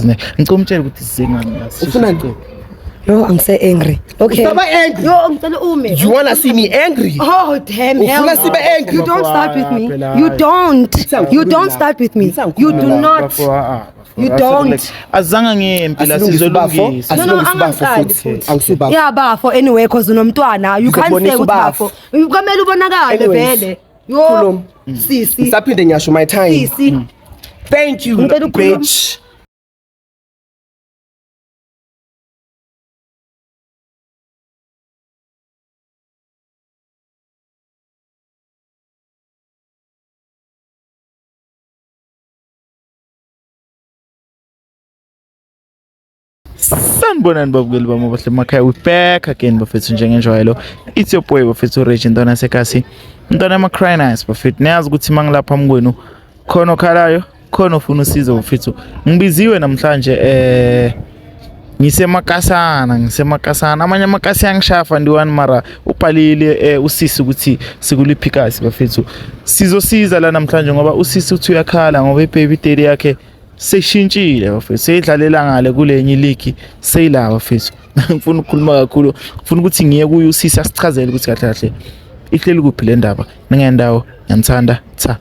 ne ngicomtshela ukuthi sizengani la ufuna No, I'm so angry. Okay. Stop angry. Yo, ngicela ume. You wanna see me angry? Oh damn. Ufuna sibe angry? You don't start with me. You don't. You don't start with me. You do not. You don't. Azange ngempi la sizolungisa. No, angisibafo. Yeah, bafo anyway cause unomntwana. You can't say ukuthi bafo. Ukamela ubonakale vele. Yo, sisi. Ngisaphinde ngiyasho my time. Sisi. Thank you, bitch. Sanibonani babukeli bami bahle emakhaya, we back again bafethu njengenjwayelo. It's your boy bafethu Reggie Ntwana Sekasi. Ntwana ama cry nice bafethu. Niyazi ukuthi mangilapha mkwenu khona okhalayo, khona ufuna usizo bafethu. Ngibiziwe namhlanje ngisemakasana amanye amakasi yangishafa ndiwani mara ubhalile usisi ukuthi sikuliphikasi bafethu. Sizosiza la namhlanje ngoba usisi uthi uyakhala ngoba ibaby daddy yakhe seshintshile bafethu, seyidlalela ngale kulenye league seyila bafethu. Ngifuna ukukhuluma kakhulu, ngifuna ukuthi ngiye kuye usisi asichazele ukuthi kahle kahle ihleli kuphi le ndaba. Ningendawo ngiyamthanda tha.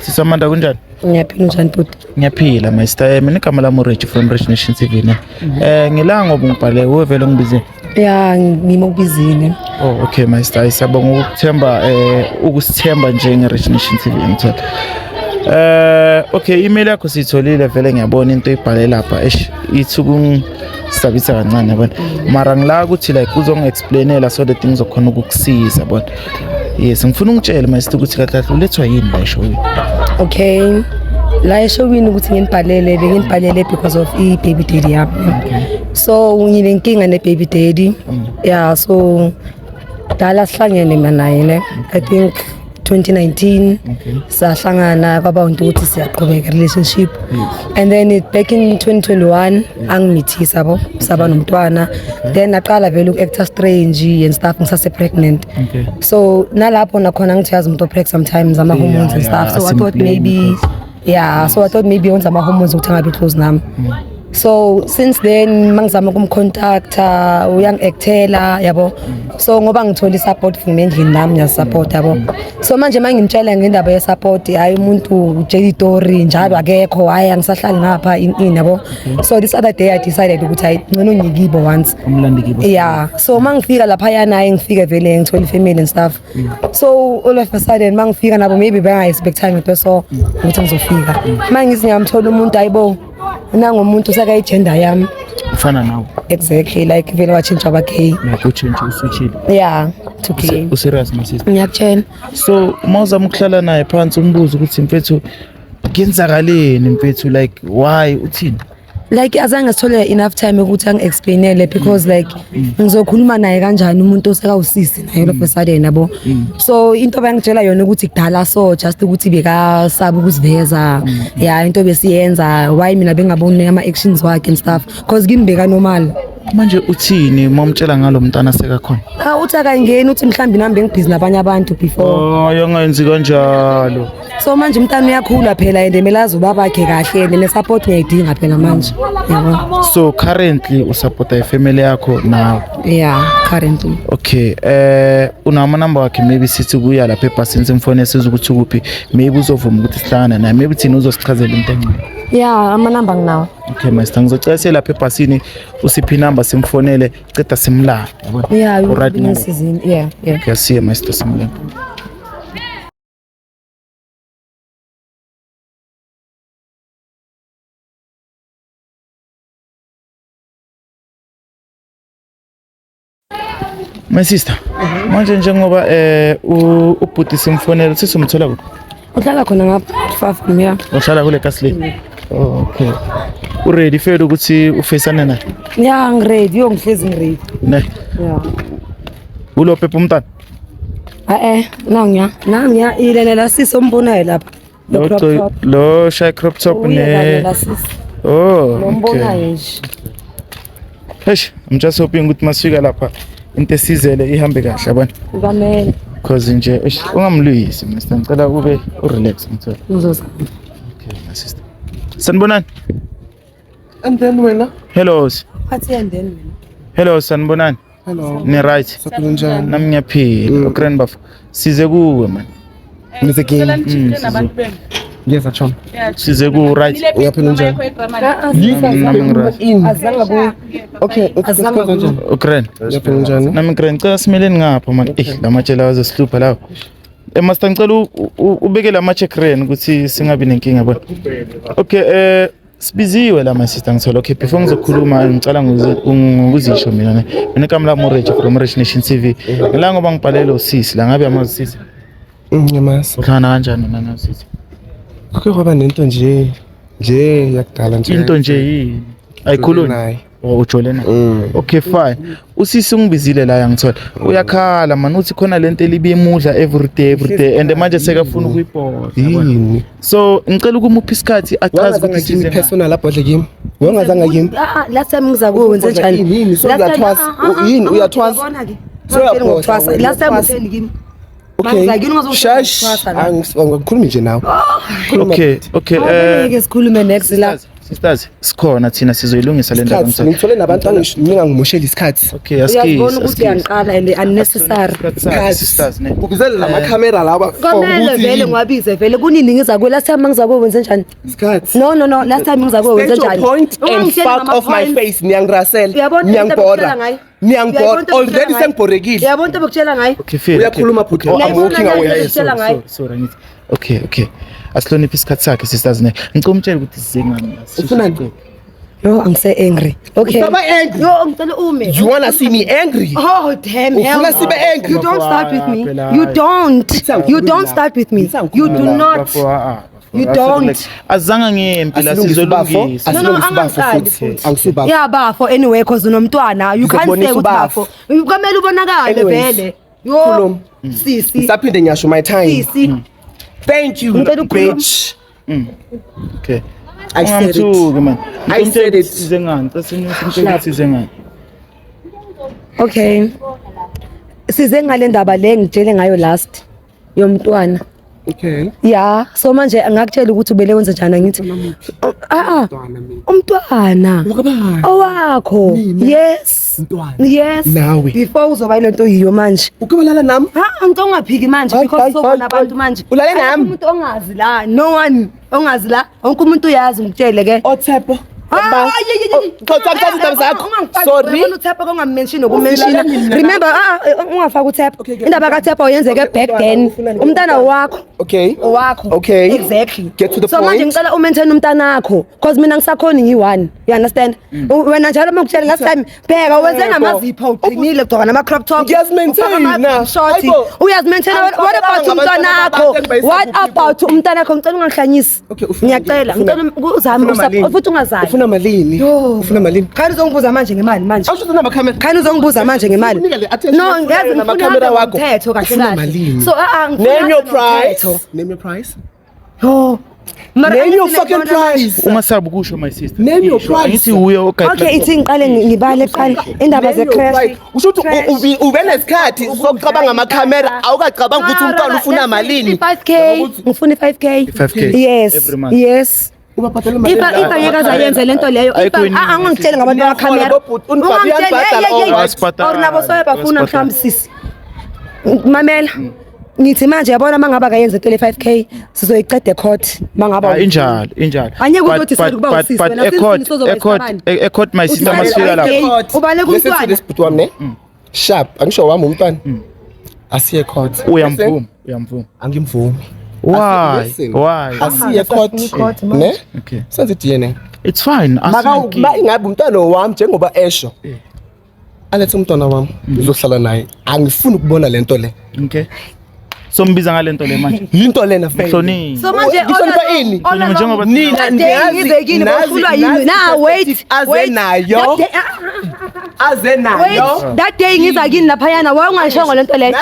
Sisamanda kunjani? Ngiyaphila njani bhuti? Ngiyaphila master. Mina igama lami Reggie from Rich Nation TV ne. Ngilanga ngoba ngibhale wevele ngibizile. Yeah, ngimokubizile. Oh okay master. Siyabonga ukuthemba ukusithemba njenge Rich Nation TV ngithola. Okay, email yakho sitholile vele ngiyabona into ibhale lapha ithi ukungisabisa kancane yabona. Mara ngila ukuthi like uzongi-explainela so that ngizokhona ukukusiza yabona. Yes, ngifuna ungitshele master ukuthi kahle ulethwa yini la eshowini. Okay. La eshowini ukuthi ngibhalele because of baby daddy yami. So nginenkinga ne baby daddy. Yeah, so dala sihlangene naye ne. I think 2019 sahlangana kwaba ukuthi siyaqhubeka relationship. And then back in 2021 angimithisa bo saba nomntwana, then aqala vele uku-actor strange and stuff ngisase pregnant. So nalapho nakhona ngithi yazi umuntu pregnant sometimes ama hormones and stuff, so I thought maybe wenza ama hormones ukuthi angabe close nami. So since then mangizama kumcontacta uyang-actela yabo. So ngoba ngithola support from endlini nami ngiyasupport yabo. So manje mangimtshela ngendaba ye support hayi umuntu utshela istory njalo akekho, hayi angisahlali ngapha ini yabo. So this other day I decided ukuthi hayi ngcono ngiyikibo once. Yeah, so mangifika lapha yana ngifike vele ngithola family and stuff. So all of a sudden mangifika nabo maybe bengayispect time into so ukuthi ngizofika. Mangithi ngiyamthola umuntu hayibo nangomuntu saka igender yami ufana nawe. Exactly, like vele wachinja aba gay. Ngiyachinja uswitchile. Yeah, to gay. Userious my sister. Ngiyakutshela. So mawuzama ukuhlala naye phansi umbuzo ukuthi mfethu kuyenzakaleni mfethu, like why uthini? Like azange sithole enough time ukuthi angi-explainele because like ngizokhuluma naye kanjani umuntu oseka usisi naye lo fasade nabo. So into bangitshela yona ukuthi kudala so just ukuthi bekasaba ukuziveza. Yeah, into besiyenza why mina bengaboni ama actions wakhe and stuff because ngimbeka normal. Manje uthini momtshela ngalo mntana seka khona? Uthi akangeni uthi mhlambi nami bengibhizi nabanye abantu before. Yangenzi kanjalo. So manje umntana uyakhula phela and emelazi ubabakhe kahle and support ngiyayidinga phela manje. Yabo. So currently usupporta ifamily yakho now? Yeah, currently. Okay, unama number wakhe maybe sithi kuya lapha ebhasini simfone siza ukuthi kuphi, maybe uzovuma ukuthi sihlangane naye, maybe thina uzosichazela into engcono. Yeah, ama number nginawo. Okay master, ngizocela lapha ebhasini usiphi number simfonele ceda simla yabona. Yeah, right now. Yeah. Okay, see master simla. My sister, manje njengoba ubhuti simfonela sisumthola kuphi? Uhlala khona ngapha far from here. Uhlala kule Kasle. Okay. Ready for ukuthi ufacane naye? Yeah, ngiready, ngihlezi ngiready. Ne. Yeah. Ulo phepha umntana? Nangiya ilelela sisombona lapha. Lo shy crop top ne. Oh, okay. Lombona nje. Eish, I'm just hoping ukuthi masifika lapha into esizele ihambe kahle yabona. Kwamele. Cause nje eish ungamluyisi Mr. Ngicela ube urelax ngithola. Ngizozama. Okay, my sister. Sanibonani. And then wena? Hello. Phathi and then. Hello sanibonani. Hello. Ni right. Saphila njani? Nami ngiyaphila. Okran bafo. Size kuwe man. Nize game. Yes, achom. Size ku right. Uyaphila njani? Nami ngi right. Azanga ku. Okay, Azanga njani? Okran. Uyaphila njani? Nami ngicela ngicela simeleni ngapha man. Lamatshela azosilupha lawo. Master ngicela ubeke lamatshe crane ukuthi singabi nenkinga yabona. Okay, sibiziwe la my sister ngithola. Okay, before ngizokhuluma ngicela ngokuzisho mina ne. Mina igama lami uRich from Rich Nation TV. La ngoba ngibhalele usisi la ngabe amazi sisi. Ngiyamazi. Ukhana kanjani nana usisi? Kuke kwaba nento nje yakudala nje. Into nje yini? Ayikhulumi. Ujole na. Okay fine. Usisi ungibizile la yangithola. Uyakhala man uthi khona lento elibi emudla every day and manje sekafuna ukuyiphosa. Yini? So ngicela ukumupha isikhathi achaze ukuthi Kimi size personal abhodle kimi. Wongazanga kimi. Last time ngizakwenza njani? Yini? So uyathwasa. Yini uyathwasa? So last time utheni kimi. Okay. Manje ngizokwenza Shash. Angikhulumi nje nawe. Okay. Ngeke sikhulume next la. Sisters, sikhona thina sizoyilungisa le ndaba ngithola. Ngithole nabantu ngingangimosheli isikhathi. Okay, Uyabona ukuthi uyangiqala and unnecessary. Sisters ne. Ukuzela lama camera laba. Kamele vele ngiwabize vele kunini ngizakwe last time ngizakwenza njani? Isikhathi. No last time ngizakwenza njani? Point and fuck off my face niyangirasela. Ngiyangibora. Ngiyangibora already sengibhorekile. Uyabona into bokutshela ngayo? Okay, fair. Uyakhuluma phutha. I'm walking away. Sorry. Okay. Asiloniphi isikhathi sakhe sisters ne. Ngicela umtshele ukuthi sizengani. Ufunani? Yo, I'm so angry. Okay. Usaba angry. Yo, ngicela ume. You wanna see me angry? Oh damn hell. Ufuna sibe angry? You don't start with me. You don't start with me. You do not. You don't. Azanga ngempi la sizolungisa. No, Angisubafo. Yeah, bafo anyway cause unomntwana. You can't say ukuthi bafo. Kumele ubonakale vele. Yo, sisi. Saphinde ngiyasho my time. Sisi. Thank you, bitch. Okay. I said it. Man. I said it. Sizengani? Sizengani? Okay. Size ngale ndaba le ngitshele ngayo last yomntwana. Okay. Yeah, so manje ngakutshela ukuthi ubele wenza njani ngithi. Umntwana. Owakho. Yes. Yes. Nawe. Before uzoba lento yiyo manje. Ukubalala nami? Ngicela ungaphiki manje because sobona abantu manje. Ulale nami? Umuntu ongazi la, no one ongazi la. Wonke umuntu uyazi ngitshele ke. Othepo. Sorry. Uthepha kongammention nokumenshina. Remember ungafaka uthepha. Indaba kathepha uyenzeke back then. Umntana wakho. Okay. Owakho. Okay. Exactly. Get to the so point. Manje ngicela umaintain umntana wakho because mina ngisakhona ngi1. You understand? Wena njalo makutshela last time pheka wenze namazipho uqinile ugcoka nama crop top. Uyazimaintain. Shorty. Uyazimaintain. What about umntana wakho? What about umntana wakho? Ngicela ungahlanyisi. Ngiyacela. Ngicela uzame futhi ungazali. Ufuna malini? Ufuna malini? Khani uzongibuza manje ngemali manje. Awusho nama camera. Khani uzongibuza manje ngemali. No, ngiyazi nama ngifuna camera wakho. umthetho kahle kahle. So name your price. Name your price. Yo. Name your fucking price. Ungasabi kusho my sister. Name your price. Ngithi uye Okay, ithi ngiqale ngibale qala indaba ze crash. Usho ukuthi ube nesikhathi sokucabanga ama camera awukacabanga ukuthi umntwana ufuna malini. 5k. Ngifuna 5k. 5k. Yes. Every month. Yes. Ubabhadala imali. Ifa yeka zayenze lento leyo. Angangitshela ngabantu bakhamera. Or nabo soye bafuna mhlawumbe sisi. Mamela. Ngithi manje yabona mangaba kayenze into le 5k sizoyiqeda court mangaba injalo. Anyeke ukuthi sekuba usisi wena a court my sister masifika lapha. Ubale kumntwana. This but wami ne? Sharp, angisho wami umntwana. Asiye court. Uyamvuma. Angimvumi. Why? Asiye court. Ne? Okay. Senze DNA. It's fine. Ba ingabe umntwana wami njengoba esho. Alethe umntwana wami uzohlala naye. Angifuni ukubona lento le. Okay. So mbiza ngalento le manje. Yinto lena fake. Hlonini. So manje njengoba nina ngizekile bohlulwa yini na wait azenayo aze nayo. Wait, that day ngiza kini laphayana wayengayishongo lento leyo.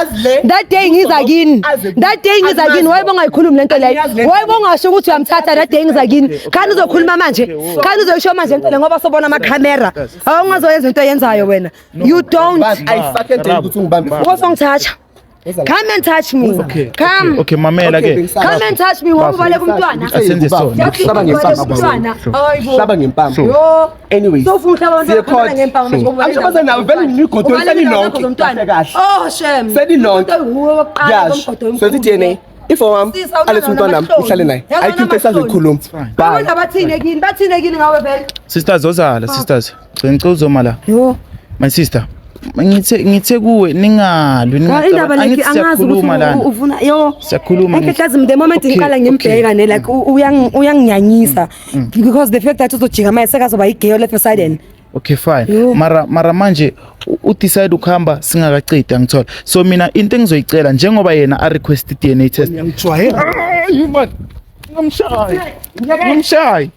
That day ngiza kini. That day ngiza kini wayengayikhulumi lento leyo. Wayengasho ukuthi uyamthatha that day ngiza kini. Khani uzokhuluma manje. Khani uzoyisho manje lento leyo ngoba sobona ama camera. Awungazoyenza into yenzayo wena. You don't. I fucking tell ukuthi ngibambe. Wosongithatha. Come and touch me. Come. Okay, mamela ke. Come and touch me. Ngoba baleka umntwana. Asenze sona. Hlaba ngempama. Yo. Anyways. So ufuna hlaba abantwana ngempama manje ngoba Angisho nawe vele ngigodo seninonke kahle. Oh shame. Seninonke. Yash. So DNA. Ifo wami alethe umntwana nami uhlale naye. Ayikho esazokhuluma. Bye. Bathine kini ngawe vele. Sisters ozala, sisters. Ngicela uzoma la. Yo. My sister. Ngithe kuwe ningalwe indaba like angazi ukuthi ufuna yo siyakhuluma ngihlazi the moment ngiqala ngimpheka ne like uyanginyanyisa because the fact that uzojika manje sekazoba igay left side. Okay fine mara manje udecide ukuhamba singakacedi angithola so mina into engizoyicela njengoba yena a request DNA test ngiyamjwayela man ngimshayi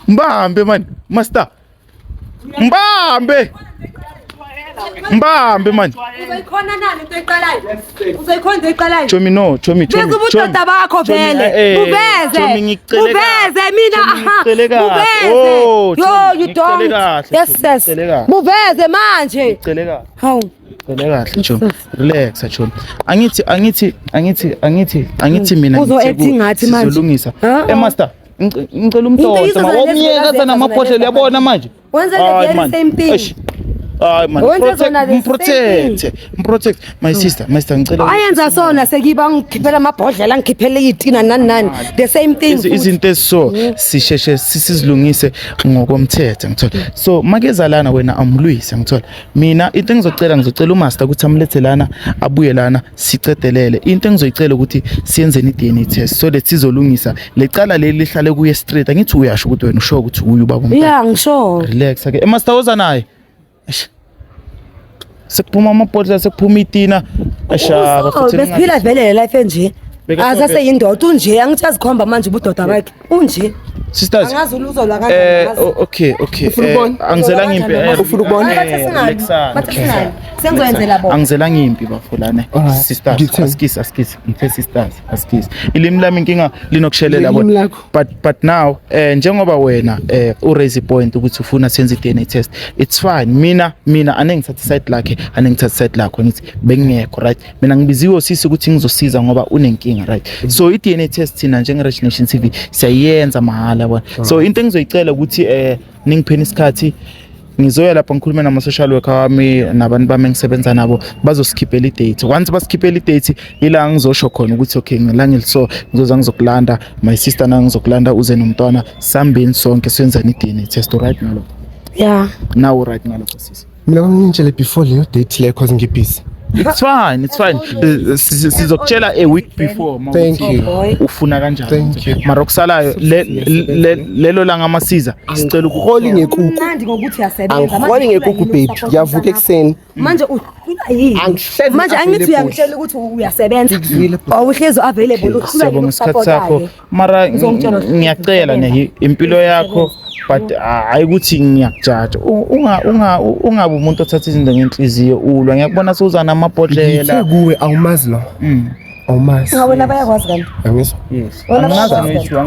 mbambe man master mbambe man uzayikhona nani into eqalayo uzayikhona into eqalayo Chomi no Chomi bese ubudoda bakho vele ubeze mina yo you don't yes buveze manje ngicele kahle hawu ngicele kahle Chomi relax Chomi angithi mina uzo acting ngathi manje sizolungisa master ngicela umntoto mawomyeka sana maphohle yabona manje wenze the same thing. Ay man, protect my sister ngicela ayenza sona sekiba ngikhiphela amabhodlela ngikhiphele itina nani the same thing izinto eziso sisheshe sizilungise ngokomthetho ngithola so makeza lana wena amlwise ngithola mina into ngizocela umaster ukuthi amlethe lana abuye lana sicedelele into engizoyicela ukuthi siyenzeni iDNA test so that sizolungisa lecala leli lihlale kuye straight angithi uyasho ukuthi wena usho ukuthi uyu baba umntana yeah ngisho relax ake master oza naye sekuphuma amabhodlela sekuphuma itina ashaba futhi besiphila vele life enje azase yindoda unje angithi azikhomba manje ubudoda bakhe unje sisters angazi uluzolwa kanjani okay angizela ngimpi ufuna ukubona sengizoyenzela bona angizela ngimpi bafulane sisters askisi ngithe sisters askisi ilimi lami inkinga linokushelela bona but now njengoba wena uraise point ukuthi ufuna senze iDNA test it's fine mina anengithatha side lakhe anengithatha side lakho ngithi bengingekho right mina ngibiziwe sisi ukuthi ngizosiza ngoba unenkinga right so iDNA test thina njenge Nation TV siyayenza mahala bona so into engizoyicela ukuthi ningipheni isikhathi ngizoya lapha ngikhulume nama social worker wami nabantu bami engisebenza nabo bazosikhiphela idate once basikhiphela idate ila ngizosho khona ukuthi okay ngilanga liso ngizoza ngizokulanda my sister na ngizokulanda uze nomntwana sambeni sonke senzani iDNA test right ngalokho yeah now right ngalokho sisi mina ngingitshele before leyo date le cause ngibusy. It's fine sizokutshela a week before thank you ufuna kanjani mara okusalayo lelo langa amasiza sicela ukuholi ngekuku manje ngokuthi uyasebenza manje ngekuku baby ngiyavuka ekseni manje ufuna yini manje angithi uyangitshela ukuthi uyasebenza awuhlezi available ukhuluma isikhathi sakho mara ngiyacela ne impilo yakho but ayikuthi ngiyakujaja ungabe umuntu othatha izinto ngenhliziyo ulwa ngiyakubona sozana amabhodlela kuwe awumazi lo awumazi wena bayakwazi kanti angizwa yes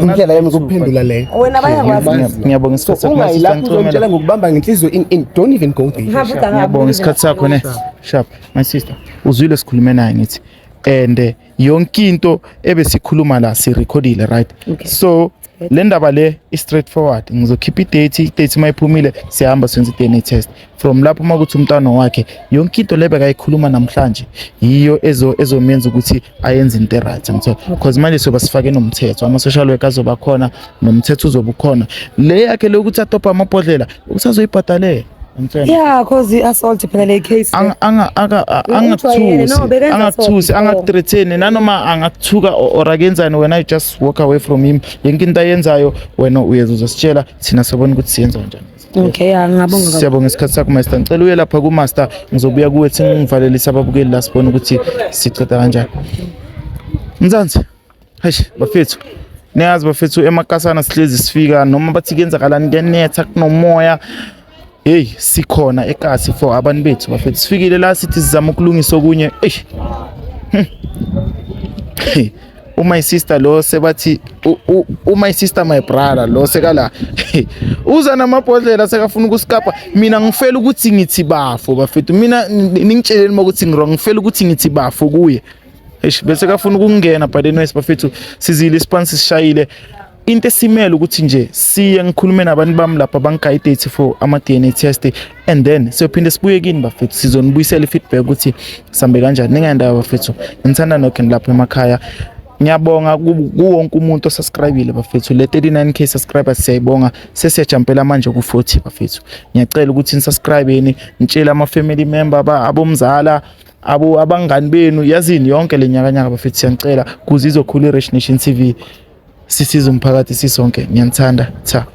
indlela yami ukuphendula leyo wena bayakwazi ngiyabonga isikhathi sakho ngiyacela ngokubamba ngenhliziyo don't even go there ngiyabonga isikhathi sakho ne sharp my sister uzwile sikhulume naye ngithi and yonke into ebesikhuluma la si recordile right so le ndaba le is straightforward ngizokhipha idate mayiphumile siyahamba senze iDNA test from lapho makuthi umntwana wakhe yonke into lebe kayikhuluma namhlanje yiyo ezomenza ukuthi ayenze into right ngithola because manje soba sifake nomthetho ama social worker azoba khona nomthetho uzoba khona le yakhe lokuthi atopa amabhodlela usazoyibhadalela yeah cause assault phela le case angakuthusi angakuthreaten nanoma angakuthuka or akenzani wena you just walk away from him yonke into ayenzayo wena uyezositshela thina sobona ukuthi siyenza kanjani okay ngiyabonga siyabonga isikhathi sakho master ngicela uye lapha ku master ngizobuya kuwe thi ngivalelisa ababukeli la sibona ukuthi siceda kanjani Mzansi hayish bafethu niyazi bafethu emakasana sihlezi sifika noma bathi kuyenzakalani kuyanetha kunomoya hey sikhona ekasi for abantu bethu bafethu sifikile la sithi sizama ukulungisa okunye my sister lo sebathi my sister my brother lo sekala uza namabhodlela sekafuna ukusikapa mina ngifela ukuthi ngithi bafo bafethu mina ningitsheleni ukuthi ngirong ngifela ukuthi ngithi bafo kuye bese kafuna ukungena but anyways bafethu sizile ispansi sishayile into esimele ukuthi nje siye ngikhulume nabantu bami lapha bangiguide for ama DNA test and then siyophinde sibuye kini bafethu sizonibuyisela feedback ukuthi sambe kanjani ningayendawo bafethu ngithanda nokho lapha emakhaya ngiyabonga kuwonke umuntu osubscribeile bafethu le 39k subscribers siyayibonga sesiyajampela manje ku 40 bafethu ngiyacela ukuthi nisubscribe nitshela ama family member abomzala abangani benu yazini yonke lenyakanyaka bafethu siyanicela kuze izokhula iRich Nation TV sisiza umphakathi sisonke ngiyanthanda cha